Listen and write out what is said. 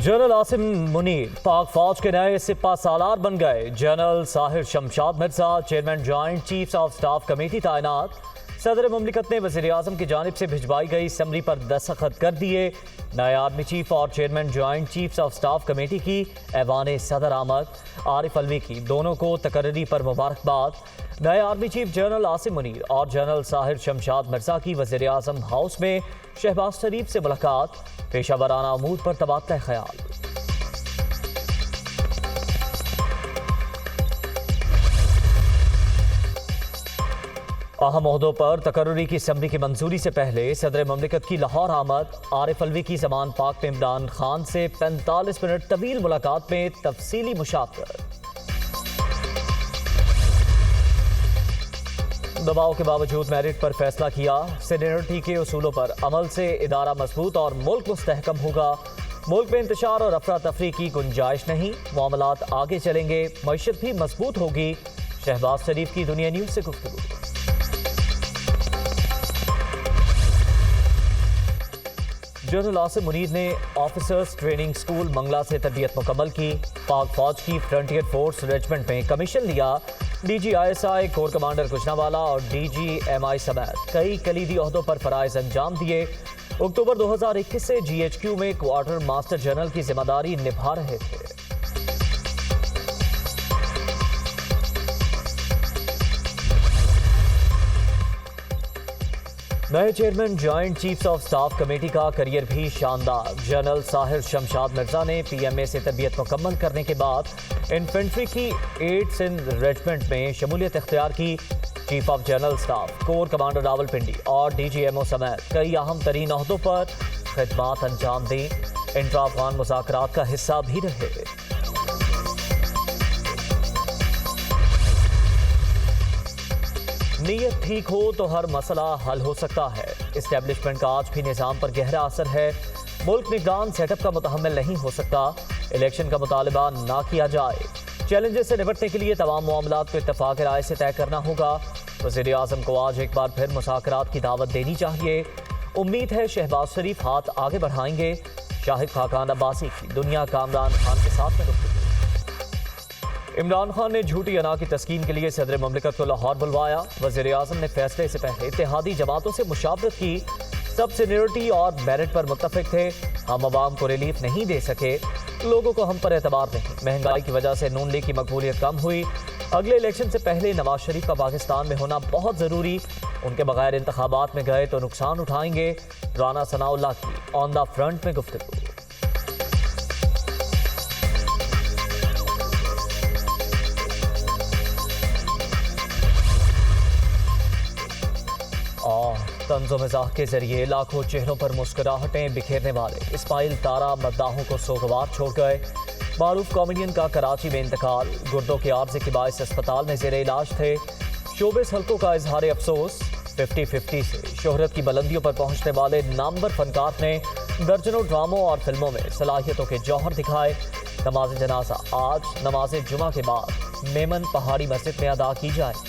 General Asim Munir पाक फौज के नए सिपा सालार बन गए। General Sahir Shamshad Mirza chairman joint chiefs of staff committee तैनात। सदर मुमलिकत ने वज़ीर आज़म की जानिब से भिजवाई गई समरी पर दस्तखत कर दिए। नए आर्मी चीफ और chairman joint chiefs of staff committee की ऐवान सदर आमद। आरिफ अलवी की दोनों को तकर्री पर मुबारकबाद। नए army chief general Asim Munir और जनरल साहिर शमशाद मिर्जा की वज़ीर आज़म हाउस में शहबाज शरीफ से मुलाकात। पेशा वराना अमूर पर तबादला ख्याल। अहम ओहदों पर तकर्री की समरी की मंजूरी से पहले सदर मुमलिकत की लाहौर आमद। आरिफ अलवी की ज़मान पाक में इमरान खान से 45 मिनट तवील मुलाकात में तफसीली मुशावरत। दबाव के बावजूद मेरिट पर फैसला किया। सीनियरिटी के उसूलों पर अमल से इदारा मजबूत और मुल्क मुस्तहकम होगा। मुल्क में इंतशार और अफरा तफरी की गुंजाइश नहीं। मामलात आगे चलेंगे, मईशत भी मजबूत होगी। शहबाज शरीफ की दुनिया न्यूज से गुफ्तगू। जनरल आसिम मुनीर ने ऑफिसर्स ट्रेनिंग स्कूल मंगला से तरबियत मुकम्मल की। पाक फौज की फ्रंटियर फोर्स रेजिमेंट में कमीशन लिया। DGISI कोर कमांडर गुजरांवाला और DGMI समेत कई कलीदी ओहदों पर फराइज अंजाम दिए। अक्टूबर 2021 से GHQ में क्वार्टर मास्टर जनरल की जिम्मेदारी निभा रहे थे। नए chairman joint chiefs of staff committee का करियर भी शानदार। जनरल साहिर शमशाद मिर्जा ने PMA से तरबियत मुकम्मल करने के बाद इन्फेंट्री की 8 सिंध रेजिमेंट में शमूलियत इख्तियार की। Chief of general staff core commander Rawalpindi और DGMO समेत कई अहम तरीन ओहदों पर खिदमात अंजाम दी। इंट्रा अफगान मुज़ाकरात का हिस्सा भी रहे। नीयत ठीक हो तो हर मसला हल हो सकता है। इस्टेब्लिशमेंट का आज भी निज़ाम पर गहरा असर है। मुल्क निगरान सेटअप का मुतहम्मिल नहीं हो सकता। इलेक्शन का मुतालबा ना किया जाए। चैलेंजेस से निपटने के लिए तमाम मामलात को इत्तफाक राय से तय करना होगा। वज़ीर आज़म को आज एक बार फिर मुज़ाकरात की दावत देनी चाहिए। उम्मीद है शहबाज शरीफ हाथ आगे बढ़ाएंगे। शाहिद खाकान अब्बासी की दुनिया कामरान खान के साथ में गुफ्तगू। इमरान खान ने झूठी अना की तस्कीन के लिए सदर मुमलिकत को लाहौर बुलवाया। वज़ीर आज़म ने फैसले से पहले इत्तेहादी जमातों से मुशावरत की। सब सीनियरिटी और मेरिट पर मुत्तफिक थे। हम अवाम को रिलीफ नहीं दे सके। लोगों को हम पर एतबार नहीं। महंगाई की वजह से नून लीग की मकबूलियत कम हुई। अगले इलेक्शन से पहले नवाज शरीफ का पाकिस्तान में होना बहुत ज़रूरी। उनके बगैर इंतखाबात में गए तो नुकसान उठाएंगे। राना सनाउल्लाह की ऑन द फ्रंट में गुफ्तगू। तंज़ो मिज़ाह के जरिए लाखों चेहरों पर मुस्कुराहटें बिखेरने वाले इस्माइल तारा मद्दाहों को सोगवार छोड़ गए। मारूफ कॉमेडियन का कराची में इंतकाल। गुर्दों के आर्जे के बायस अस्पताल में ज़ेरे इलाज थे। शोबिस हल्कों का इजहार अफसोस। 50-50 से शोहरत की बुलंदियों पर पहुंचने वाले नामवर फनकार ने दर्जनों ड्रामों और फिल्मों में सलाहियतों के जौहर दिखाए। नमाज जनाजा आज नमाज जुमा के बाद मेमन पहाड़ी मस्जिद में अदा की जाए।